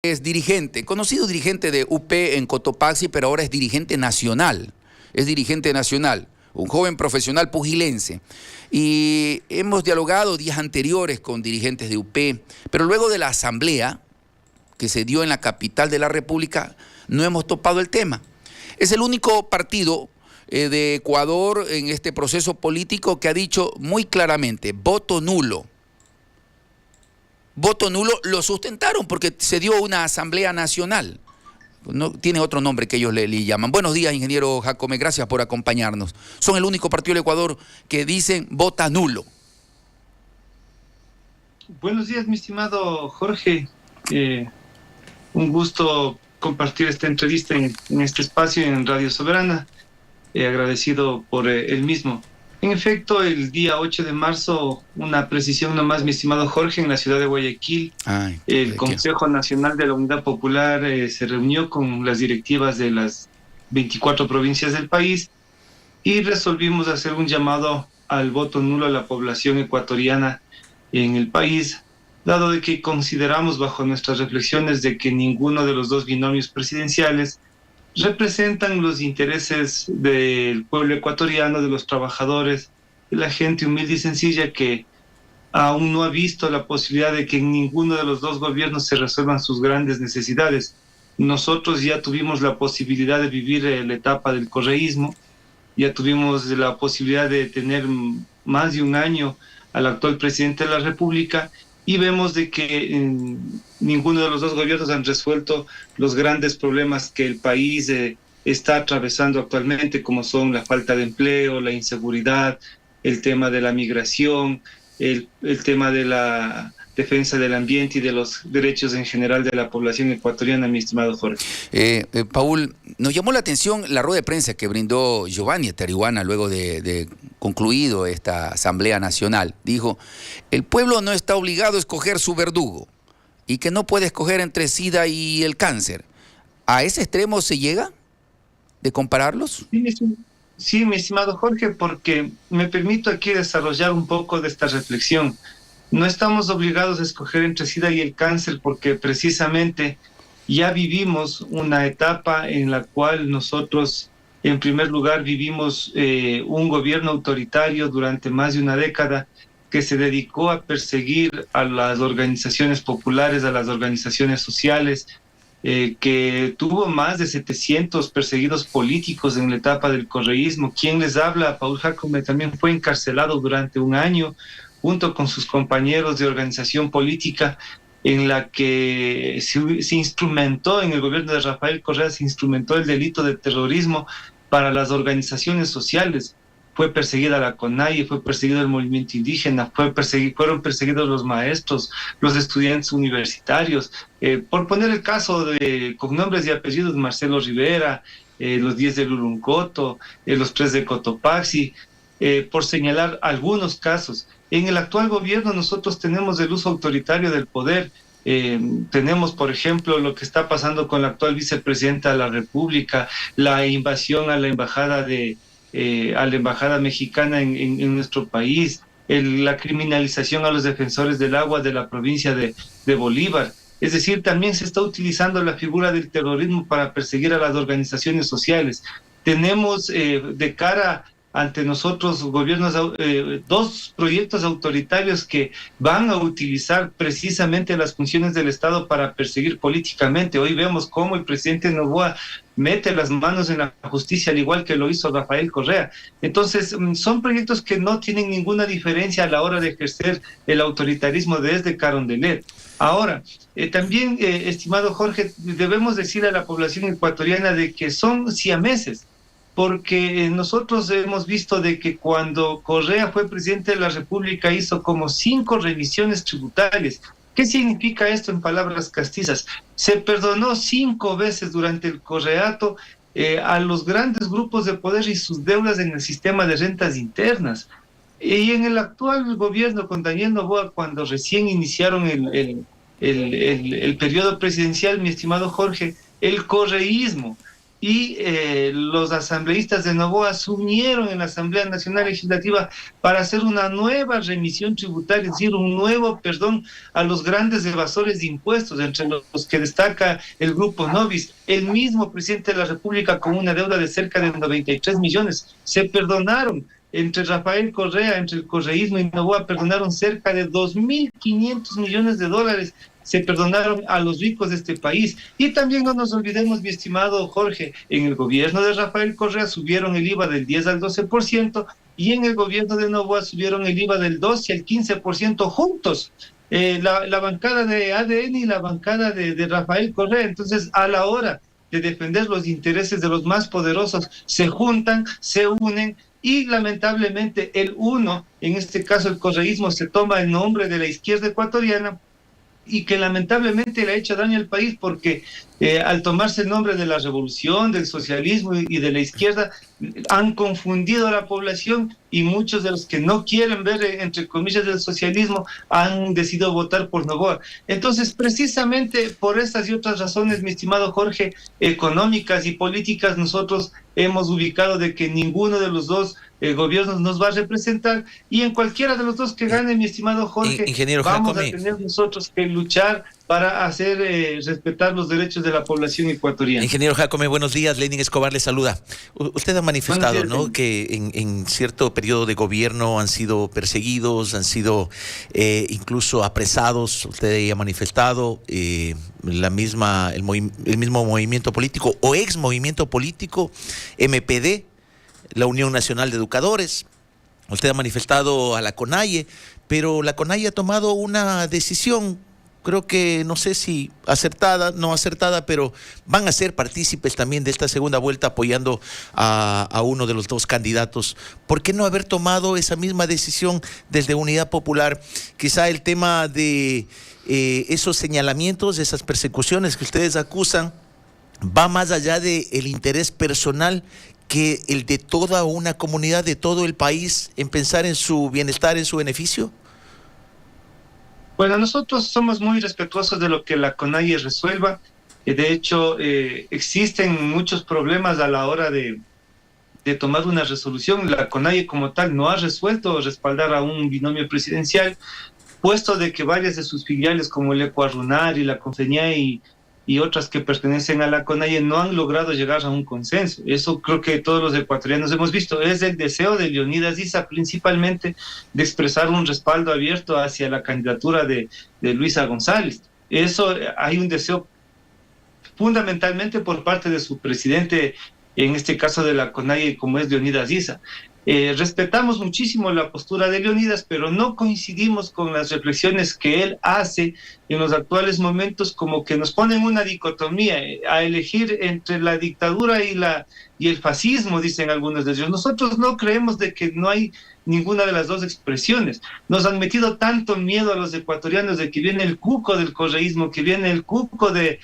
Es dirigente, conocido dirigente de UP en Cotopaxi, pero ahora es dirigente nacional. Es dirigente nacional, un joven profesional pugilense. Y hemos dialogado días anteriores con dirigentes de UP, pero luego de la asamblea que se dio en la capital de la República, no hemos topado el tema. Es el único partido de Ecuador en este proceso político que ha dicho muy claramente, voto nulo. Voto nulo lo sustentaron porque se dio una asamblea nacional. No, tiene otro nombre que ellos le llaman. Buenos días, ingeniero Jacome, gracias por acompañarnos. Son el único partido del Ecuador que dicen vota nulo. Buenos días, mi estimado Jorge. Un gusto compartir esta entrevista en este espacio en Radio Soberana. Agradecido por el mismo. En efecto, el día 8 de marzo, una precisión nomás, mi estimado Jorge, en la ciudad de Guayaquil, el Consejo Nacional de la Unidad Popular se reunió con las directivas de las 24 provincias del país y resolvimos hacer un llamado al voto nulo a la población ecuatoriana en el país, dado de que consideramos bajo nuestras reflexiones de que ninguno de los dos binomios presidenciales representan los intereses del pueblo ecuatoriano, de los trabajadores, de la gente humilde y sencilla que aún no ha visto la posibilidad de que en ninguno de los dos gobiernos se resuelvan sus grandes necesidades. Nosotros ya tuvimos la posibilidad de vivir la etapa del correísmo, ya tuvimos la posibilidad de tener más de un año al actual presidente de la República y vemos de que ninguno de los dos gobiernos han resuelto los grandes problemas que el país está atravesando actualmente, como son la falta de empleo, la inseguridad, el tema de la migración, el tema de la defensa del ambiente y de los derechos en general de la población ecuatoriana, mi estimado Jorge. Paul, nos llamó la atención la rueda de prensa que brindó Giovanni Tarihuana luego de concluido esta Asamblea Nacional. Dijo, el pueblo no está obligado a escoger su verdugo y que no puede escoger entre SIDA y el cáncer. ¿A ese extremo se llega de compararlos? Sí, mi estimado Jorge, porque me permito aquí desarrollar un poco de esta reflexión. No estamos obligados a escoger entre SIDA y el cáncer porque precisamente ya vivimos una etapa en la cual nosotros, en primer lugar, vivimos un gobierno autoritario durante más de una década que se dedicó a perseguir a las organizaciones populares, a las organizaciones sociales, que tuvo más de 700 perseguidos políticos en la etapa del correísmo. Quien les habla, Paul Jacome, también fue encarcelado durante un año, junto con sus compañeros de organización política, en la que se instrumentó, en el gobierno de Rafael Correa, se instrumentó el delito de terrorismo para las organizaciones sociales. Fue perseguida la CONAIE, fue perseguido el movimiento indígena, fueron perseguidos los maestros, los estudiantes universitarios. Por poner el caso con nombres y apellidos, Marcelo Rivera, los 10 de Luruncoto, los 3 de Cotopaxi, por señalar algunos casos. En el actual gobierno nosotros tenemos el uso autoritario del poder. Tenemos, por ejemplo, lo que está pasando con la actual vicepresidenta de la República, la invasión a la embajada mexicana en nuestro país, la criminalización a los defensores del agua de la provincia de Bolívar. Es decir, también se está utilizando la figura del terrorismo para perseguir a las organizaciones sociales. Tenemos de cara ante nosotros gobiernos, dos proyectos autoritarios que van a utilizar precisamente las funciones del Estado para perseguir políticamente. Hoy vemos cómo el presidente Noboa mete las manos en la justicia, al igual que lo hizo Rafael Correa. Entonces, son proyectos que no tienen ninguna diferencia a la hora de ejercer el autoritarismo desde Carondelet. Ahora, también, estimado Jorge, debemos decir a la población ecuatoriana de que son siameses, porque nosotros hemos visto de que cuando Correa fue presidente de la República hizo como 5 revisiones tributarias. ¿Qué significa esto en palabras castizas? Se perdonó 5 veces durante el correato a los grandes grupos de poder y sus deudas en el sistema de rentas internas. Y en el actual gobierno con Daniel Noboa, cuando recién iniciaron el periodo presidencial, mi estimado Jorge, el correísmo y los asambleístas de Noboa se unieron en la Asamblea Nacional Legislativa para hacer una nueva remisión tributaria, es decir, un nuevo perdón a los grandes evasores de impuestos, entre los que destaca el Grupo Novis. El mismo presidente de la República, con una deuda de cerca de 93 millones, se perdonaron. Entre Rafael Correa, entre el correísmo y Noboa, perdonaron cerca de 2.500 millones de dólares, se perdonaron a los ricos de este país. Y también no nos olvidemos, mi estimado Jorge, en el gobierno de Rafael Correa subieron el IVA del 10 al 12%, y en el gobierno de Noboa subieron el IVA del 12 al 15% juntos. La bancada de ADN y la bancada de Rafael Correa. Entonces, a la hora de defender los intereses de los más poderosos, se juntan, se unen, y lamentablemente el uno, en este caso el correísmo, se toma el nombre de la izquierda ecuatoriana, y que lamentablemente le ha hecho daño al país, porque al tomarse el nombre de la revolución, del socialismo y de la izquierda, han confundido a la población, y muchos de los que no quieren ver, entre comillas, el socialismo, han decidido votar por Noboa. Entonces, precisamente por estas y otras razones, mi estimado Jorge, económicas y políticas, nosotros hemos ubicado de que ninguno de los dos gobiernos nos va a representar, y en cualquiera de los dos que gane, mi estimado Jorge, vamos a tener nosotros que luchar para hacer respetar los derechos de la población ecuatoriana. Ingeniero Jacome, buenos días. Lenin Escobar le saluda. Usted ha manifestado, días, ¿no?, que en cierto periodo de gobierno han sido perseguidos, han sido incluso apresados. Usted ha manifestado el mismo movimiento político o ex movimiento político MPD, la Unión Nacional de Educadores. Usted ha manifestado a la CONAIE, pero la CONAIE ha tomado una decisión, creo que no sé si acertada, no acertada, pero van a ser partícipes también de esta segunda vuelta apoyando a uno de los dos candidatos. ¿Por qué no haber tomado esa misma decisión desde Unidad Popular? Quizá el tema de esos señalamientos, esas persecuciones que ustedes acusan, va más allá del interés personal que el de toda una comunidad, de todo el país, en pensar en su bienestar, en su beneficio. Bueno, nosotros somos muy respetuosos de lo que la CONAIE resuelva. De hecho, existen muchos problemas a la hora de tomar una resolución. La CONAIE como tal no ha resuelto respaldar a un binomio presidencial, puesto de que varias de sus filiales, como el Ecuarunar y la Confeñay y otras que pertenecen a la CONAIE, no han logrado llegar a un consenso. Eso creo que todos los ecuatorianos hemos visto. Es el deseo de Leonidas Issa, principalmente, de expresar un respaldo abierto hacia la candidatura de Luisa González. Eso, hay un deseo fundamentalmente por parte de su presidente, en este caso de la CONAIE, como es Leonidas Issa. Respetamos muchísimo la postura de Leonidas, pero no coincidimos con las reflexiones que él hace en los actuales momentos, como que nos ponen una dicotomía a elegir entre la dictadura y el fascismo, dicen algunos de ellos. Nosotros no creemos de que no hay ninguna de las dos expresiones. Nos han metido tanto miedo a los ecuatorianos de que viene el cuco del correísmo, que viene el cuco de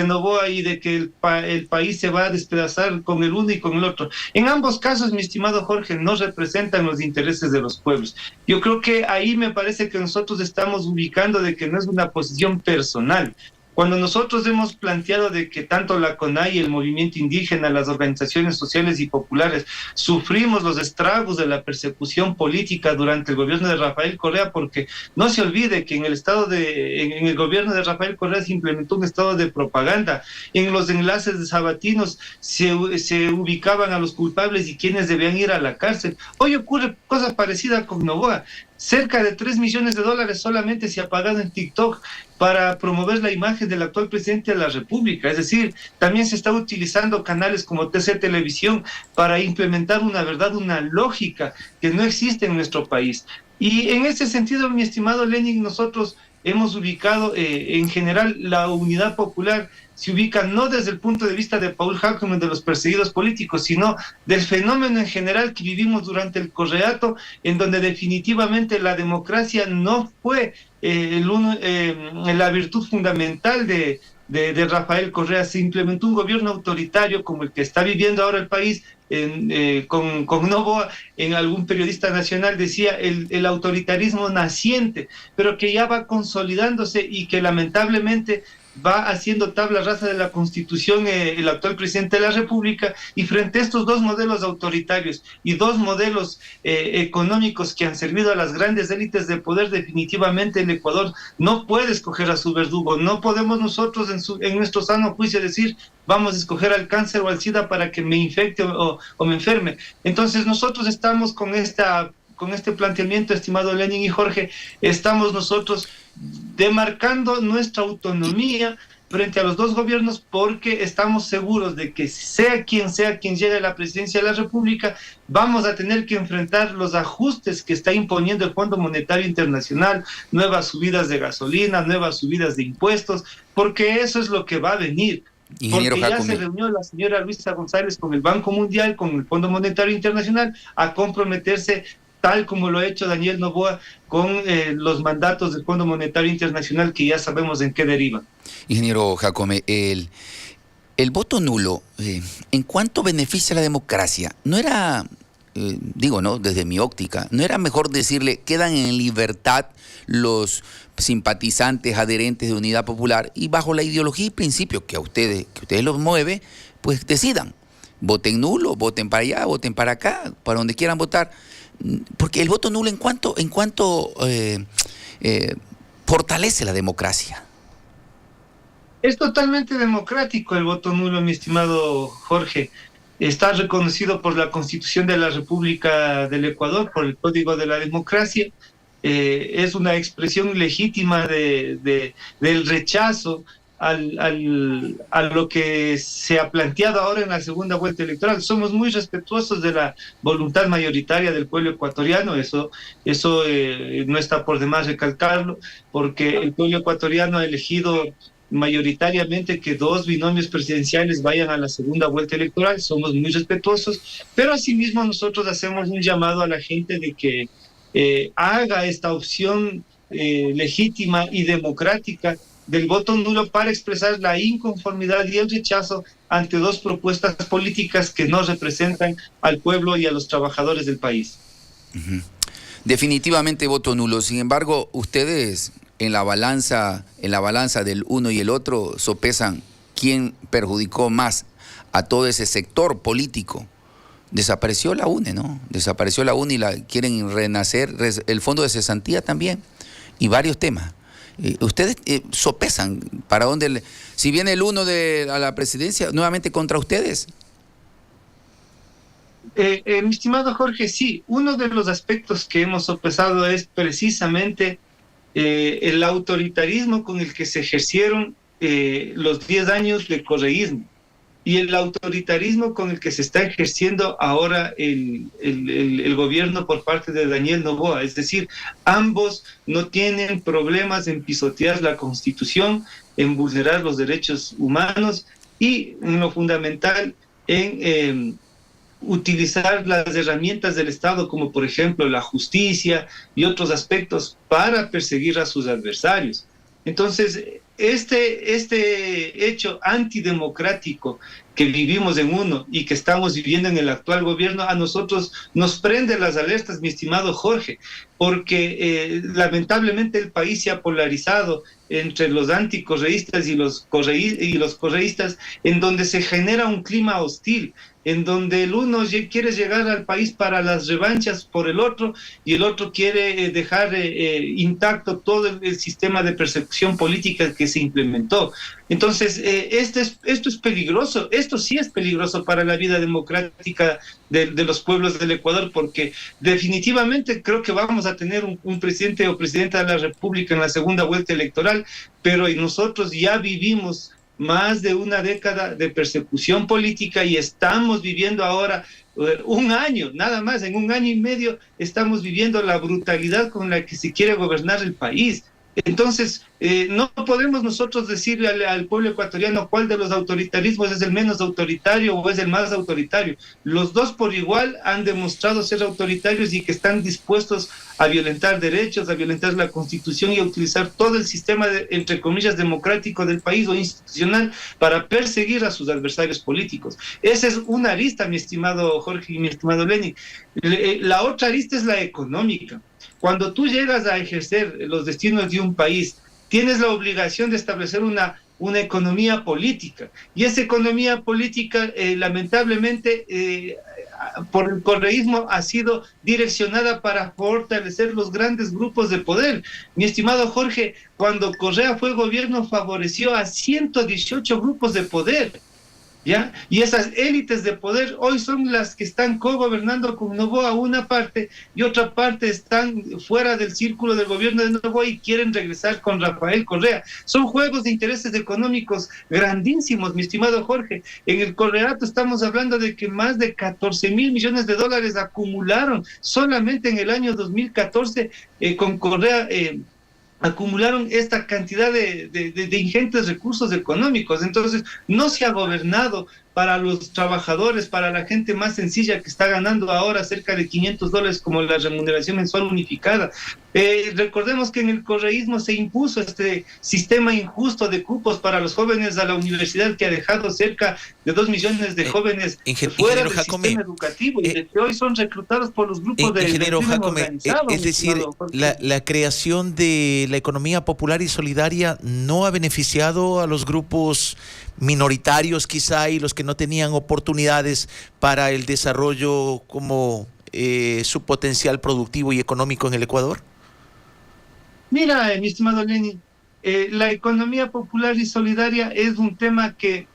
Noboa, y de que el país se va a despedazar con el uno y con el otro. En ambos casos, mi estimado Jorge, no representan los intereses de los pueblos. Yo creo que ahí me parece que nosotros estamos ubicando de que no es una posición personal. Cuando nosotros hemos planteado de que tanto la CONAIE, el movimiento indígena, las organizaciones sociales y populares sufrimos los estragos de la persecución política durante el gobierno de Rafael Correa, porque no se olvide que en el gobierno de Rafael Correa se implementó un estado de propaganda. En los enlaces de sabatinos se ubicaban a los culpables y quienes debían ir a la cárcel. Hoy ocurre cosa parecida con Noboa. Cerca de 3 millones de dólares solamente se ha pagado en TikTok para promover la imagen del actual presidente de la República. Es decir, también se está utilizando canales como TC Televisión para implementar una lógica que no existe en nuestro país. Y en ese sentido, mi estimado Lenin, nosotros hemos ubicado en general la Unidad Popular se ubica no desde el punto de vista de Paul Jacome, de los perseguidos políticos, sino del fenómeno en general que vivimos durante el correato, en donde definitivamente la democracia no fue la virtud fundamental de Rafael Correa. Se implementó un gobierno autoritario como el que está viviendo ahora el país, con Noboa. En algún periodista nacional decía el autoritarismo naciente, pero que ya va consolidándose y que lamentablemente va haciendo tabla rasa de la Constitución el actual presidente de la República, y frente a estos dos modelos autoritarios y dos modelos económicos que han servido a las grandes élites de poder, definitivamente el Ecuador no puede escoger a su verdugo. No podemos nosotros en nuestro sano juicio decir vamos a escoger al cáncer o al SIDA para que me infecte o me enferme. Entonces nosotros estamos con este planteamiento, estimado Lenin y Jorge, estamos nosotros demarcando nuestra autonomía frente a los dos gobiernos, porque estamos seguros de que sea quien llegue a la presidencia de la República, vamos a tener que enfrentar los ajustes que está imponiendo el Fondo Monetario Internacional, nuevas subidas de gasolina, nuevas subidas de impuestos, porque eso es lo que va a venir. Ingeniero Porque ya Jacome, se reunió la señora Luisa González con el Banco Mundial, con el Fondo Monetario Internacional, a comprometerse, tal como lo ha hecho Daniel Noboa con los mandatos del Fondo Monetario Internacional, que ya sabemos en qué derivan. ingeniero Jacome, el voto nulo, ¿en cuánto beneficia a la democracia? No era, digo, ¿no?, desde mi óptica, ¿no era mejor decirle quedan en libertad los simpatizantes, adherentes de Unidad Popular, y bajo la ideología y principios que ustedes los mueve, pues decidan? Voten nulo, voten para allá, voten para acá, para donde quieran votar. Porque el voto nulo, ¿en cuánto fortalece la democracia? Es totalmente democrático el voto nulo, mi estimado Jorge. Está reconocido por la Constitución de la República del Ecuador, por el Código de la Democracia. Es una expresión legítima del rechazo a lo que se ha planteado ahora en la segunda vuelta electoral. Somos muy respetuosos de la voluntad mayoritaria del pueblo ecuatoriano, eso no está por demás recalcarlo, porque el pueblo ecuatoriano ha elegido mayoritariamente que dos binomios presidenciales vayan a la segunda vuelta electoral. Somos muy respetuosos, pero asimismo nosotros hacemos un llamado a la gente de que haga esta opción legítima y democrática del voto nulo para expresar la inconformidad y el rechazo ante dos propuestas políticas que no representan al pueblo y a los trabajadores del país. Uh-huh. Definitivamente voto nulo. Sin embargo, ustedes en la balanza del uno y el otro sopesan quién perjudicó más a todo ese sector político. Desapareció la UNE, ¿no? Desapareció la UNE y quieren renacer, el fondo de cesantía también, y varios temas. Ustedes sopesan para dónde, si viene el uno a la presidencia, nuevamente contra ustedes. Mi estimado Jorge, sí, uno de los aspectos que hemos sopesado es precisamente el autoritarismo con el que se ejercieron los 10 años de correísmo y el autoritarismo con el que se está ejerciendo ahora el gobierno por parte de Daniel Noboa. Es decir, ambos no tienen problemas en pisotear la Constitución, en vulnerar los derechos humanos y, en lo fundamental, en utilizar las herramientas del Estado, como por ejemplo la justicia y otros aspectos, para perseguir a sus adversarios. Entonces, este hecho antidemocrático que vivimos en uno y que estamos viviendo en el actual gobierno, a nosotros nos prende las alertas, mi estimado Jorge, porque lamentablemente el país se ha polarizado entre los anticorreístas y los correístas, en donde se genera un clima hostil, en donde el uno quiere llegar al país para las revanchas por el otro, y el otro quiere dejar intacto todo el sistema de persecución política que se implementó. Entonces, esto es peligroso, esto sí es peligroso para la vida democrática de los pueblos del Ecuador, porque definitivamente creo que vamos a tener un presidente o presidenta de la República en la segunda vuelta electoral, pero nosotros ya vivimos más de una década de persecución política y estamos viviendo ahora un año, nada más, en un año y medio estamos viviendo la brutalidad con la que se quiere gobernar el país. Entonces, no podemos nosotros decirle al pueblo ecuatoriano cuál de los autoritarismos es el menos autoritario o es el más autoritario. Los dos por igual han demostrado ser autoritarios y que están dispuestos a violentar derechos, a violentar la Constitución y a utilizar todo el sistema, entre comillas, democrático del país o institucional para perseguir a sus adversarios políticos. Esa es una arista, mi estimado Jorge y mi estimado Lenin. La otra arista es la económica. Cuando tú llegas a ejercer los destinos de un país, tienes la obligación de establecer una una economía política. Y esa economía política, lamentablemente, por el correísmo ha sido direccionada para fortalecer los grandes grupos de poder. Mi estimado Jorge, cuando Correa fue gobierno, favoreció a 118 grupos de poder, ¿ya? Y esas élites de poder hoy son las que están co-gobernando con Noboa una parte, y otra parte están fuera del círculo del gobierno de Noboa y quieren regresar con Rafael Correa. Son juegos de intereses económicos grandísimos, mi estimado Jorge. En el Correato estamos hablando de que más de 14.000 millones de dólares acumularon solamente en el año 2014 con Correa. Acumularon esta cantidad de ingentes recursos económicos. Entonces, no se ha gobernado para los trabajadores, para la gente más sencilla que está ganando ahora cerca de $500 como la remuneración mensual unificada. Recordemos que en el correísmo se impuso este sistema injusto de cupos para los jóvenes a la universidad, que ha dejado cerca de 2 millones de jóvenes fuera del sistema educativo, y de que hoy son reclutados por los grupos de ingeniero Jácome, organizado. es decir, la creación de la economía popular y solidaria no ha beneficiado a los grupos minoritarios quizá, y los que no tenían oportunidades para el desarrollo como su potencial productivo y económico en el Ecuador. Mira, mi estimado Lenin, la economía popular y solidaria es un tema que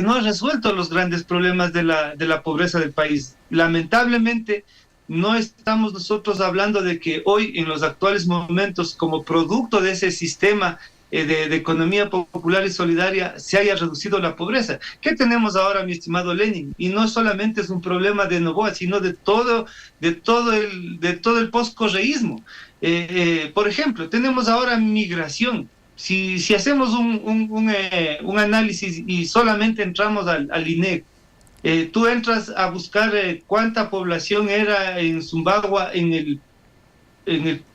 no ha resuelto los grandes problemas de la pobreza del país. Lamentablemente, no estamos nosotros hablando de que hoy, en los actuales momentos, como producto de ese sistema de economía popular y solidaria, se haya reducido la pobreza. ¿Qué tenemos ahora, mi estimado Lenin? Y no solamente es un problema de Noboa, sino de todo el post-correísmo. Por ejemplo, tenemos ahora migración. Si hacemos un análisis y solamente entramos al INEC, tú entras a buscar cuánta población era en Zumbagua en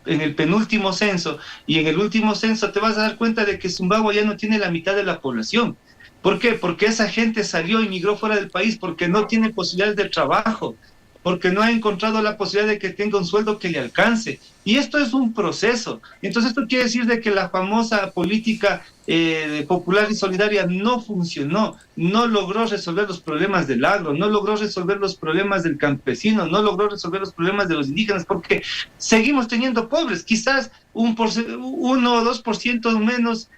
el penúltimo censo, y en el último censo te vas a dar cuenta de que Zumbagua ya no tiene la mitad de la población. ¿Por qué? Porque esa gente salió y migró fuera del país, porque no tiene posibilidades de trabajo, porque no ha encontrado la posibilidad de que tenga un sueldo que le alcance. Y esto es un proceso. Entonces esto quiere decir de que la famosa política popular y solidaria no funcionó, no logró resolver los problemas del agro, no logró resolver los problemas del campesino, no logró resolver los problemas de los indígenas, porque seguimos teniendo pobres, quizás 1 o 2% menos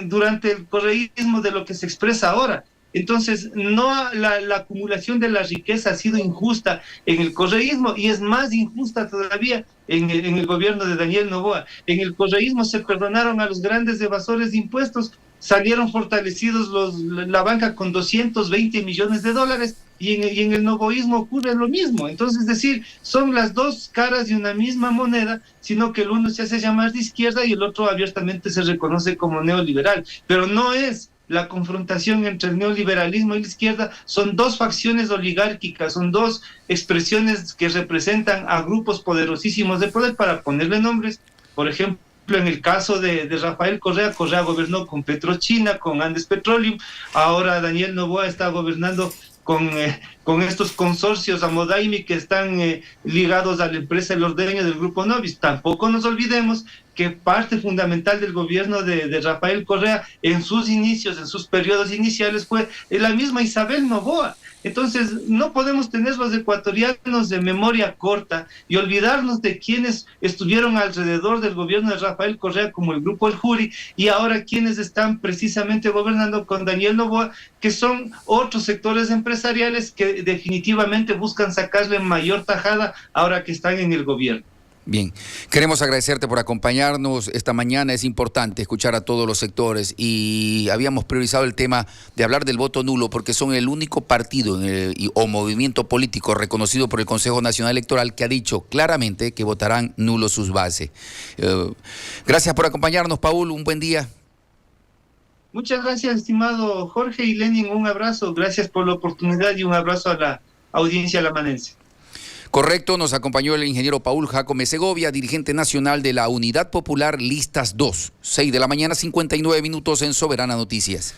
durante el correísmo de lo que se expresa ahora. Entonces, la acumulación de la riqueza ha sido injusta en el correísmo, y es más injusta todavía en el gobierno de Daniel Noboa. En el correísmo se perdonaron a los grandes evasores de impuestos, salieron fortalecidos la banca con 220 millones de dólares, y en el novoísmo ocurre lo mismo. Entonces, es decir, son las dos caras de una misma moneda, sino que el uno se hace llamar de izquierda y el otro abiertamente se reconoce como neoliberal. Pero no es la confrontación entre el neoliberalismo y la izquierda, son dos facciones oligárquicas, son dos expresiones que representan a grupos poderosísimos de poder. Para ponerle nombres, por ejemplo, en el caso de Rafael Correa, Correa gobernó con Petrochina, con Andes Petroleum, ahora Daniel Noboa está gobernando con estos consorcios Amodaimi que están ligados a la empresa El Ordeño del Grupo Novis. Tampoco nos olvidemos que parte fundamental del gobierno de Rafael Correa en sus inicios, en sus periodos iniciales, fue la misma Isabel Noboa. Entonces, no podemos tener los ecuatorianos de memoria corta y olvidarnos de quienes estuvieron alrededor del gobierno de Rafael Correa, como el Grupo El Juri, y ahora quienes están precisamente gobernando con Daniel Noboa, que son otros sectores empresariales que definitivamente buscan sacarle mayor tajada ahora que están en el gobierno. Bien, queremos agradecerte por acompañarnos esta mañana. Es importante escuchar a todos los sectores, y habíamos priorizado el tema de hablar del voto nulo porque son el único partido o movimiento político reconocido por el Consejo Nacional Electoral que ha dicho claramente que votarán nulo sus bases. Gracias por acompañarnos, Paul, un buen día. Muchas gracias, estimado Jorge y Lenin, un abrazo, gracias por la oportunidad y un abrazo a la audiencia lamanense. Correcto, nos acompañó el ingeniero Paul Jácome Segovia, dirigente nacional de la Unidad Popular Listas 2. 6 de la mañana, 59 minutos en Soberana Noticias.